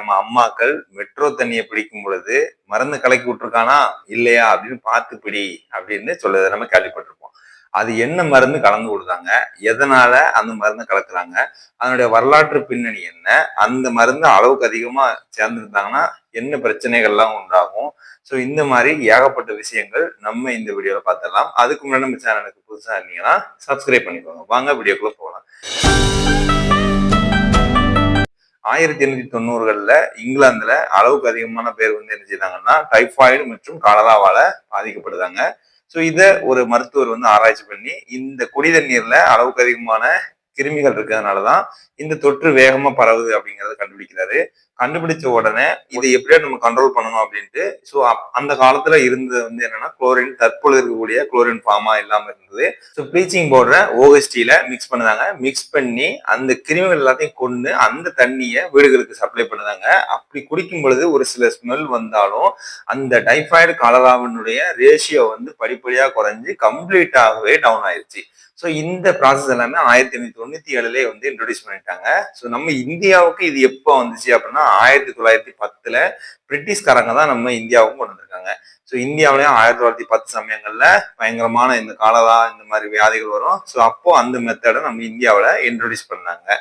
நம்ம அம்மாக்கள் மெட்ரோ தண்ணியை பிடிக்கும் பொழுது மருந்து கலக்கி விட்டுருக்கானா இல்லையா அப்படின்னு பார்த்து பிடி அப்படின்னு சொல்லுறத நம்ம கேள்விப்பட்டிருப்போம். அது என்ன மருந்து கலந்து கொடுத்தாங்க, எதனால அந்த மருந்து கலக்குறாங்க, அதனுடைய வரலாற்று பின்னணி என்ன, அந்த மருந்து அளவுக்கு அதிகமா சேர்ந்துருந்தாங்கன்னா என்ன பிரச்சனைகள்லாம் உண்டாகும். ஸோ இந்த மாதிரி ஏகப்பட்ட விஷயங்கள் நம்ம இந்த வீடியோல பார்த்துடலாம். அதுக்கு முன்னாடி நம்ம சேனலுக்கு புதுசா இருந்தீங்கன்னா சப்ஸ்கிரைப் பண்ணிக்கோங்க. வாங்க வீடியோக்குள்ள போகலாம். 1890களில் இங்கிலாந்துல அளவுக்கு அதிகமான பேர் வந்து என்ன செய்தாங்கன்னா டைபாய்டு மற்றும் காலராவால பாதிக்கப்படுதாங்க. ஸோ இதை ஒரு மருத்துவர் வந்து ஆராய்ச்சி பண்ணி இந்த குடி தண்ணீர்ல அளவுக்கு அதிகமான கிருமிகள் இருக்கிறதுனாலதான் இந்த தொற்று வேகமா பரவுது அப்படிங்கறத கண்டுபிடிக்கிறாரு. கண்டுபிடிச்ச உடனே இதை எப்படியா நம்ம கண்ட்ரோல் பண்ணணும் அப்படின்ட்டு ஸோ அந்த காலத்துல இருந்தது வந்து என்னன்னா குளோரின், தற்பொழுது இருக்கக்கூடிய குளோரின் ஃபார்மா இல்லாம இருந்தது. ஸோ ப்ளீச்சிங் பவுடரை ஓஎஸ்டியில மிக்ஸ் பண்ணுதாங்க. மிக்ஸ் பண்ணி அந்த கிருமிகள் எல்லாத்தையும் கொண்டு அந்த தண்ணியை வீடுகளுக்கு சப்ளை பண்ணுதாங்க. அப்படி குடிக்கும் பொழுது ஒரு சில ஸ்மெல் வந்தாலும் அந்த டைபாய்டு காலராவினுடைய ரேஷியோ வந்து படிப்படியா குறைஞ்சு கம்ப்ளீட்டாகவே டவுன் ஆயிடுச்சு. ஸோ இந்த ப்ராசஸ் எல்லாமே 1897 வந்து இன்ட்ரோடியூஸ் பண்ணிட்டாங்க. ஸோ நம்ம இந்தியாவுக்கு இது எப்போ வந்துச்சு அப்படின்னா 1910 பிரிட்டிஷ்காரங்க தான் நம்ம இந்தியாவுக்கும் கொண்டு வந்திருக்காங்க. ஸோ இந்தியாவிலேயும் 1910 சமயங்கள்ல பயங்கரமான இந்த காலரா இந்த மாதிரி வியாதிகள் வரும். ஸோ அப்போ அந்த மெத்தடை நம்ம இந்தியாவில் இன்ட்ரோடியூஸ் பண்ணாங்க.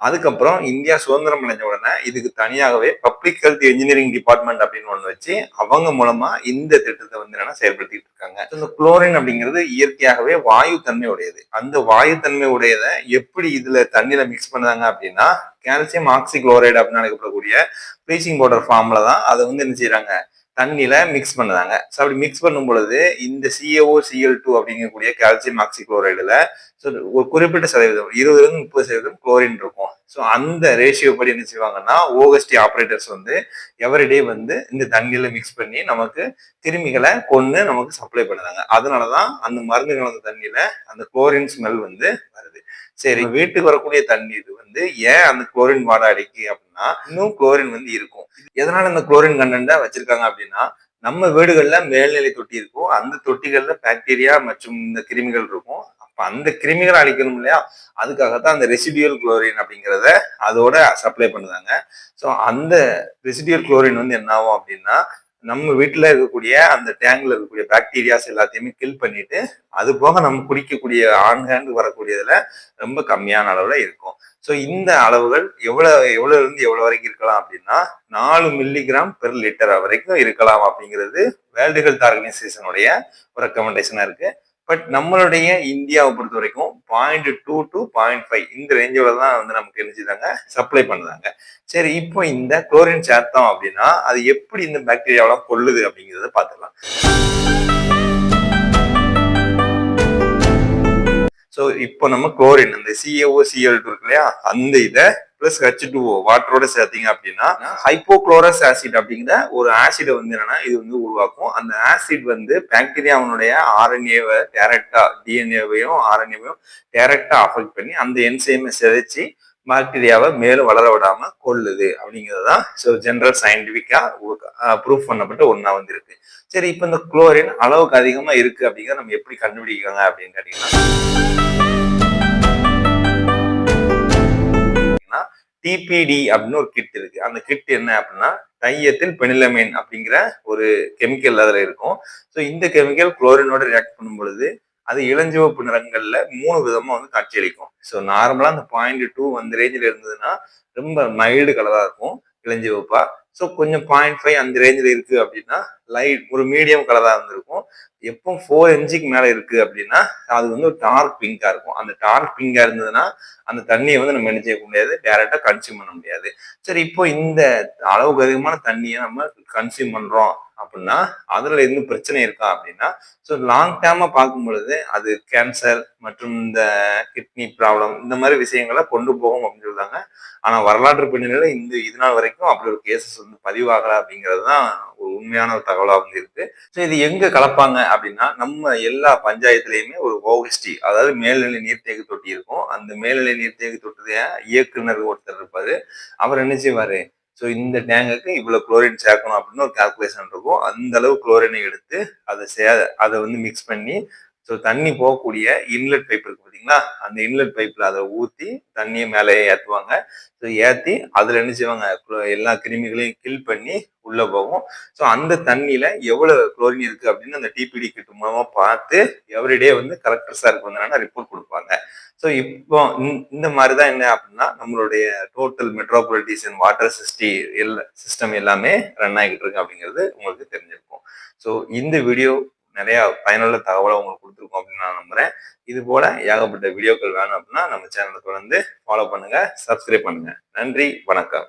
அதுக்கப்புறம் இந்தியா சுதந்திரம் அடைஞ்ச உடனே இதுக்கு தனியாகவே பப்ளிக் ஹெல்த் இன்ஜினியரிங் டிபார்ட்மெண்ட் அப்படின்னு ஒன்று வச்சு அவங்க மூலமா இந்த திட்டத்தை வந்து என்னன்னா செயல்படுத்திட்டு இருக்காங்க. இந்த குளோரின் அப்படிங்கிறது இயற்கையாகவே வாயு தன்மை உடையது. அந்த வாயு தன்மை உடையதை எப்படி இதுல தண்ணியில மிக்ஸ் பண்ணாங்க அப்படின்னா கால்சியம் ஆக்சி குளோரைடு அப்படின்னு அழைக்கப்படக்கூடிய ப்ளீச்சிங் பவுடர் ஃபார்ம்ல தான் அதை வந்து என்ன செய்யறாங்க, தண்ணியில மிக்ஸ் பண்ணுறாங்க. ஸோ அப்படி மிக்ஸ் பண்ணும் பொழுது இந்த CaO, Cl2 அப்படிங்கக்கூடிய கால்சியம் ஆக்சி குளோரைடுல ஸோ ஒரு குறிப்பிட்ட சதவீதம் 20-30% குளோரின் இருக்கும். ஸோ அந்த ரேஷியோ படி என்ன செய்வாங்கன்னா ஓஎஸ்டி ஆப்ரேட்டர்ஸ் வந்து எவரிடே வந்து இந்த தண்ணியில மிக்ஸ் பண்ணி நமக்கு கிருமிகளை கொண்டு நமக்கு சப்ளை பண்ணுறாங்க. அதனாலதான் அந்த மருந்து கலந்த தண்ணியில அந்த குளோரின் ஸ்மெல் வந்து வருது. சரி, வீட்டுக்கு வரக்கூடிய தண்ணீர் வந்து ஏன் அந்த குளோரின் வாடை அடிக்கு அப்படின்னா இன்னும் குளோரின் வந்து இருக்கும். எதனால இந்த குளோரின் கண்டென்ட்டை வச்சிருக்காங்க அப்படின்னா நம்ம வீடுகள்ல மேல்நிலை தொட்டி இருக்கும். அந்த தொட்டிகள்ல பாக்டீரியா மற்றும் இந்த கிருமிகள் இருக்கும். அப்ப அந்த கிருமிகளை அழிக்கணும் இல்லையா, அதுக்காகத்தான் அந்த ரெசிடியூல் குளோரின் அப்படிங்கிறத அதோட சப்ளை பண்ணுதாங்க. ஸோ அந்த ரெசிடியூல் குளோரின் வந்து என்ன ஆகும் அப்படின்னா நம்ம வீட்டுல இருக்கக்கூடிய அந்த டேங்க்ல இருக்கக்கூடிய பாக்டீரியாஸ் எல்லாத்தையுமே கில் பண்ணிட்டு அது போக நம்ம குடிக்கக்கூடிய ஆன் ஹேண்ட் வரக்கூடியதுல ரொம்ப கம்மியான அளவுல இருக்கும். ஸோ இந்த அளவுகள் எவ்வளவு இருந்து எவ்வளவு வரைக்கும் இருக்கலாம் அப்படின்னா 4 மில்லிகிராம் பெர் லிட்டர் வரைக்கும் இருக்கலாம் அப்படிங்கிறது வேர்ல்டு ஹெல்த் ஆர்கனைசேஷனுடைய ஒரு ரெக்கமெண்டேஷனா இருக்கு. பட் நம்மளுடைய இந்தியாவை பொறுத்த வரைக்கும் 0.2 to 0.5 இந்த ரேஞ்சோட தான் வந்து நமக்கு என்ன சப்ளை பண்ணுறாங்க. சரி, இப்போ இந்த குளோரின் சேர்த்தோம் அப்படின்னா அது எப்படி இந்த பாக்டீரியாவெல்லாம் கொல்லுது அப்படிங்கிறத பார்த்துக்கலாம். ஸோ இப்போ நம்ம குளோரின் அந்த CaO, Cl2 இருக்கு இல்லையா, அந்த இதை பிளஸ் H2O வாட்டரோட சேர்த்தீங்க அப்படின்னா ஹைப்போக்ளோரஸ் ஆசிட் அப்படிங்கிற ஒரு ஆசிடை வந்து என்னன்னா இது வந்து உருவாக்கும். அந்த ஆசிட் வந்து பாக்டீரியாவுடைய ஆர்என்ஏவை டைரக்டா டிஎன்ஏவையும் ஆர்என்ஏவையும் டைரக்டா அஃபெக்ட் பண்ணி அந்த என்சைமை சிதைச்சு பாக்டீரியாவை மேலும் வளர விடாம கொல்லுது அப்படிங்கிறதுதான் ஸோ ஜென்ரல் சயின்டிபிக்கா ப்ரூஃப் பண்ணப்பட்ட ஒன்னா வந்து இருக்கு. சரி, இப்போ இந்த குளோரின் அளவுக்கு அதிகமா இருக்கு அப்படிங்கிறத நம்ம எப்படி கண்டுபிடிக்காங்க அப்படின்னு கேட்டீங்கன்னா டிபிடி அப்படின்னு ஒரு கிட் இருக்கு. அந்த கிட் என்ன அப்படின்னா டையத்தில் பெனிலமைன் அப்படிங்கிற ஒரு கெமிக்கல் அதுல இருக்கும். ஸோ இந்த கெமிக்கல் குளோரினோட ரியாக்ட் பண்ணும் பொழுது அது இளஞ்சிவப்பு நிறங்கள்ல 3 விதமா வந்து காட்சியளிக்கும். ஸோ நார்மலா அந்த 0.2 அந்த ரேஞ்சில் இருந்ததுன்னா ரொம்ப மைல்டு கலரா இருக்கும், இளஞ்சிவப்பா. ஸோ கொஞ்சம் 0.5 அந்த ரேஞ்சில் இருக்கு அப்படின்னா லைட் ஒரு மீடியம் கலரா இருந்திருக்கும். எப்போ 4 mgக்கு மேல இருக்கு அப்படின்னா அது வந்து ஒரு டார்க் பிங்கா இருக்கும். அந்த டார்க் பிங்கா இருந்ததுன்னா அந்த தண்ணியை வந்து நம்ம என்ன செய்ய முடியாது, டைரக்டா கன்சியூம் பண்ண முடியாது. சரி, இப்போ இந்த அளவுக்கு அதிகமான தண்ணியை நம்ம கன்சியூம் பண்றோம் அப்படின்னா அதுல இருந்து பிரச்சனை இருக்கா அப்படின்னா ஸோ லாங் டேர்மா பார்க்கும் பொழுது அது கேன்சர் மற்றும் இந்த கிட்னி ப்ராப்ளம் இந்த மாதிரி விஷயங்களை கொண்டு போகும் அப்படின்னு சொல்றாங்க. ஆனா வரலாற்று பின்னணியில இது நாள் வரைக்கும் அப்படி ஒரு கேசஸ் வந்து பதிவாகல அப்படிங்கிறது தான் ஒரு உண்மையான ஒரு தகவலா வந்து இருக்கு. ஸோ இது எங்க கலப்பாங்க அப்படின்னா நம்ம எல்லா பஞ்சாயத்துலயுமே ஒரு ஓஎஸ்டி அதாவது மேல்நிலை நீர்த்தேக்கு தொட்டி இருக்கும். அந்த மேல்நிலை நீர்த்தேக்கு தொட்டிய இயக்குனர் ஒருத்தர் இருப்பாரு. அவர் என்ன செய்வாரு, ஸோ இந்த டேங்குக்கு இவ்வளவு குளோரின் சேர்க்கணும் அப்படின்னு ஒரு கால்குலேஷன் இருக்கும். அந்த அளவு குளோரினை எடுத்து அதை வந்து மிக்ஸ் பண்ணி ஸோ தண்ணி போகக்கூடிய இன்லெட் பைப் இருக்கு பார்த்தீங்களா, அந்த இன்லெட் பைப்ல அதை ஊற்றி தண்ணியை மேலே ஏற்றுவாங்க. ஸோ ஏற்றி அதில் என்ன செய்வாங்க, எல்லா கிருமிகளையும் கில் பண்ணி உள்ள போகும். ஸோ அந்த தண்ணியில எவ்வளவு குளோரின் இருக்கு அப்படின்னு அந்த டிபிடி கிட் மூலமா பார்த்து எவ்ரிடே வந்து கலெக்டர் சாருக்கு வந்து ரிப்போர்ட் கொடுப்பாங்க. ஸோ இப்போ இந்த மாதிரி தான் என்ன அப்படின்னா நம்மளுடைய டோட்டல் மெட்ரோபாலிட்டிசன் வாட்டர் சிஸ்டம் எல்லாமே ரன் ஆகிட்டு இருக்கு அப்படிங்கிறது உங்களுக்கு தெரிஞ்சிருக்கும். ஸோ இந்த வீடியோ நிறைய பயனுள்ள தகவலை உங்களுக்கு கொடுத்துருக்கோம் அப்படின்னு நான் நம்புறேன். இது போல ஏகப்பட்ட வீடியோக்கள் வேணும் அப்படின்னா நம்ம சேனலை தொடர்ந்து ஃபாலோ பண்ணுங்க, சப்ஸ்கிரைப் பண்ணுங்க. நன்றி, வணக்கம்.